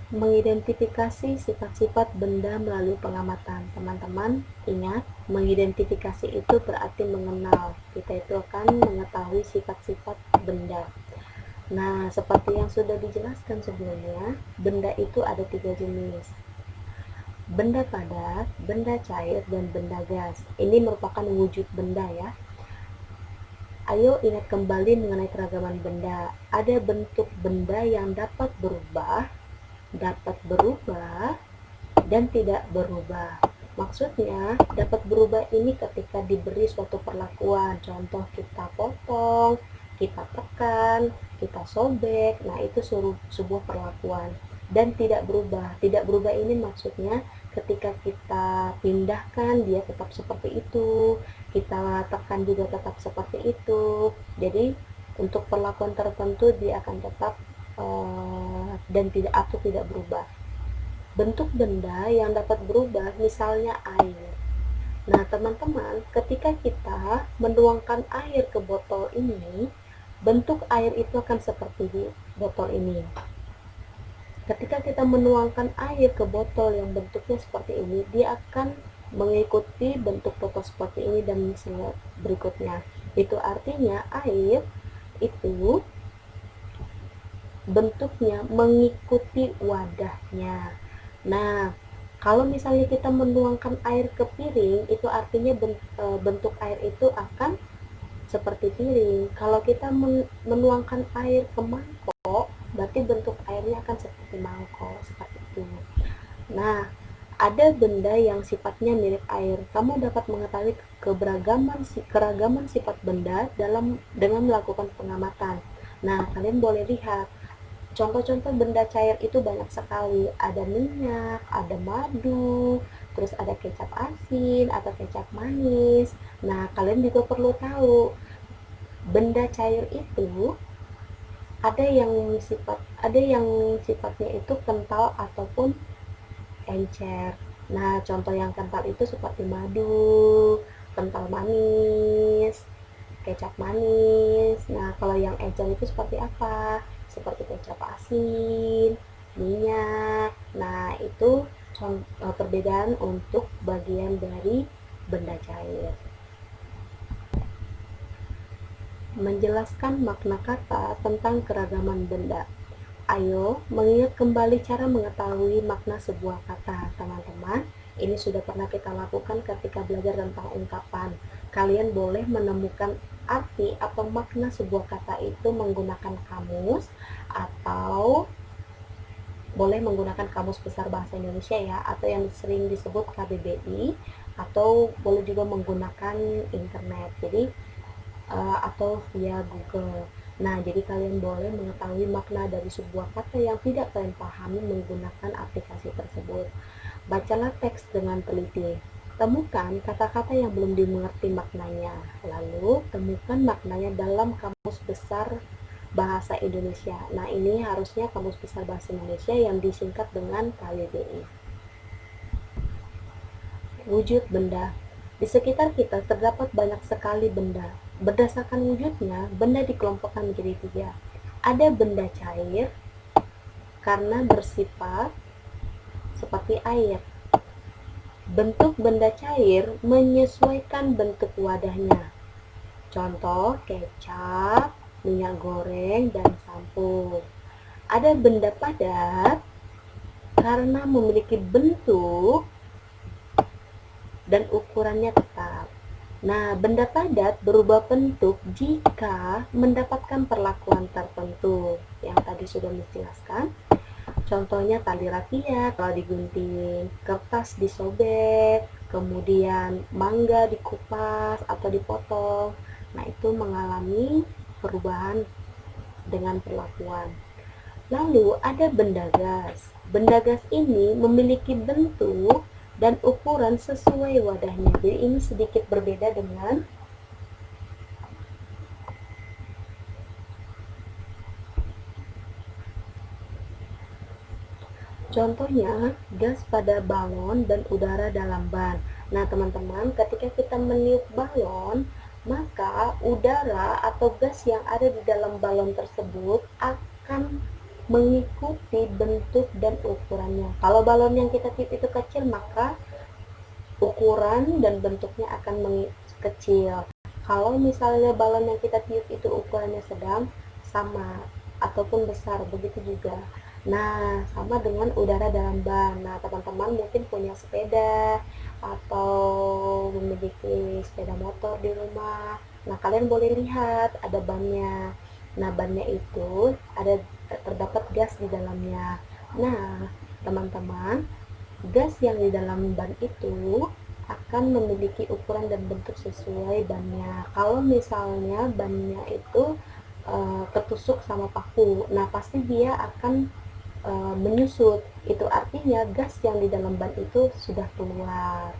Mengidentifikasi sifat-sifat benda melalui pengamatan. Teman-teman ingat, mengidentifikasi itu berarti mengenal. Kita itu akan mengetahui sifat-sifat benda. Nah, seperti yang sudah dijelaskan sebelumnya, benda itu ada 3 jenis. Benda padat, benda cair, dan benda gas. Ini merupakan wujud benda ya. Ayo ingat kembali mengenai keragaman benda. Ada bentuk benda yang dapat berubah, dan tidak berubah. Maksudnya, dapat berubah ini ketika diberi suatu perlakuan. Contoh, kita potong, kita tekan, kita sobek. Nah, itu sebuah perlakuan. Dan tidak berubah. Tidak berubah ini maksudnya ketika kita pindahkan, dia tetap seperti itu. Kita tekan juga tetap seperti itu. Jadi, untuk perlakuan tertentu dia akan tetap dan tidak berubah. Bentuk benda yang dapat berubah misalnya air. Nah, teman-teman, ketika kita menuangkan air ke botol ini, bentuk air itu akan seperti di botol ini. Ketika kita menuangkan air ke botol yang bentuknya seperti ini, dia akan mengikuti bentuk botol seperti ini dan berikutnya. Itu artinya air itu bentuknya mengikuti wadahnya. Nah, kalau misalnya kita menuangkan air ke piring, itu artinya bentuk air itu akan seperti piring. Kalau kita menuangkan air ke mangkok, berarti bentuk airnya akan seperti mangkok, seperti itu. Nah, ada benda yang sifatnya mirip air. Kamu dapat mengetahui keragaman sifat benda dengan melakukan pengamatan. Nah, kalian boleh lihat contoh-contoh benda cair itu banyak sekali. Ada minyak, ada madu, terus ada kecap asin atau kecap manis. Nah, kalian juga perlu tahu benda cair itu ada yang sifatnya itu kental ataupun encer. Nah, contoh yang kental itu seperti madu, kental manis, kecap manis. Nah, kalau yang encer itu seperti apa? Seperti kecap asin, minyak. Nah, itu perbedaan untuk bagian dari benda cair. Menjelaskan makna kata tentang keragaman benda. Ayo mengingat kembali cara mengetahui makna sebuah kata, teman-teman. Ini sudah pernah kita lakukan ketika belajar tentang ungkapan. Kalian boleh menemukan arti atau makna sebuah kata itu menggunakan kamus atau boleh menggunakan Kamus Besar Bahasa Indonesia ya, atau yang sering disebut KBBI, atau boleh juga menggunakan internet. Jadi atau via Google. Nah, jadi kalian boleh mengetahui makna dari sebuah kata yang tidak kalian pahami menggunakan aplikasi tersebut. Bacalah teks dengan teliti. Temukan kata-kata yang belum dimengerti maknanya. Lalu, temukan maknanya dalam Kamus Besar Bahasa Indonesia. Nah, ini harusnya Kamus Besar Bahasa Indonesia yang disingkat dengan KBBI. Wujud benda. Di sekitar kita terdapat banyak sekali benda. Berdasarkan wujudnya, benda dikelompokkan menjadi 3. Ada benda cair karena bersifat seperti air. Bentuk benda cair menyesuaikan bentuk wadahnya. Contoh, kecap, minyak goreng, dan sampo. Ada benda padat karena memiliki bentuk dan ukurannya tetap. Nah, benda padat berubah bentuk jika mendapatkan perlakuan tertentu. Yang tadi sudah dijelaskan. Contohnya tali rafia kalau digunting, kertas disobek, kemudian mangga dikupas atau dipotong. Nah, itu mengalami perubahan dengan perlakuan. Lalu ada benda gas. Benda gas ini memiliki bentuk dan ukuran sesuai wadahnya. Jadi ini sedikit berbeda dengan contohnya gas pada balon dan udara dalam ban. Nah, teman-teman, ketika kita meniup balon, maka udara atau gas yang ada di dalam balon tersebut akan mengikuti bentuk dan ukurannya. Kalau balon yang kita tiup itu kecil, maka ukuran dan bentuknya akan kecil. Kalau misalnya balon yang kita tiup itu ukurannya sedang, sama ataupun besar, begitu juga. Nah, sama dengan udara dalam ban. Nah, teman-teman mungkin punya sepeda atau memiliki sepeda motor di rumah. Nah, kalian boleh lihat ada bannya. Nah, bannya itu terdapat gas di dalamnya. Nah, teman-teman, gas yang di dalam ban itu akan memiliki ukuran dan bentuk sesuai bannya. Kalau misalnya bannya itu ketusuk sama paku, nah pasti dia akan menyusut. Itu artinya gas yang di dalam ban itu sudah keluar.